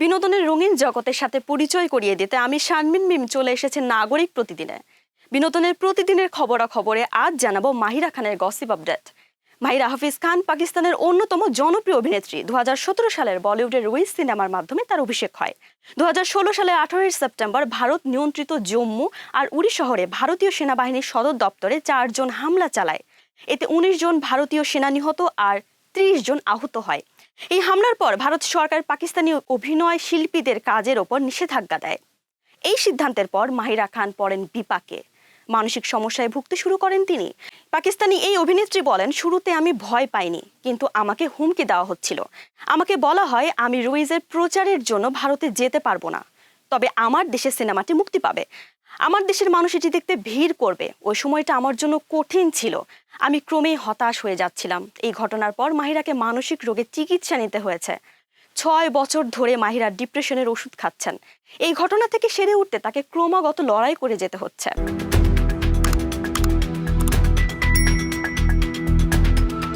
বিনোদনের রঙিন জগতের সাথে পরিচয় করিয়ে দিতে আমি শারমিন মিম চলে এসেছি নাগরিক প্রতিদিনে। বিনোদনের প্রতিদিনের খবরাখবরে আজ জানাবো মাহিরা খানের গসিপ আপডেট। মাহিরা হাফিজ খান পাকিস্তানের অন্যতম জনপ্রিয় অভিনেত্রী। 2017 সালের বলিউডের রুইস সিনেমার মাধ্যমে তার অভিষেক হয়। 2016 সালের 18 সেপ্টেম্বর ভারত নিয়ন্ত্রিত জম্মু আর উরি শহরে ভারতীয় সেনাবাহিনীর সদর দপ্তরে 4 জন হামলা চালায়। এতে 19 জন ভারতীয় সেনা নিহত আর 30 জন আহত হয়। এই হামলার পর ভারত সরকার পাকিস্তানি অভিনয় শিল্পীদের কাজের ওপর নিষেধাজ্ঞা দেয়। এই সিদ্ধান্তের পর মাহিরা খান পড়েন বিপাকে। মানসিক সমস্যায় ভুগতে শুরু করেন তিনি। পাকিস্তানি এই অভিনেত্রী বলেন, শুরুতে আমি ভয় পাইনি, কিন্তু আমাকে হুমকি দেওয়া হচ্ছিল। আমাকে বলা হয় আমি রুইজের প্রচারের জন্য ভারতে যেতে পারবো না, তবে আমার দেশে সিনেমাটি মুক্তি পাবে। আমার দেশের মানুষ এটি দেখতে ভিড় করবে। ওই সময়টা আমার জন্য কঠিন ছিল। আমি ক্রমেই হতাশ হয়ে যাচ্ছিলাম। এই ঘটনার পর মাহিরাকে মানসিক রোগের চিকিৎসা নিতে হয়েছে। 6 বছর ধরে মাহিরা ডিপ্রেশনের ওষুধ খাচ্ছেন। এই ঘটনা থেকে সেরে উঠতে তাকে ক্রমাগত লড়াই করে যেতে হচ্ছে।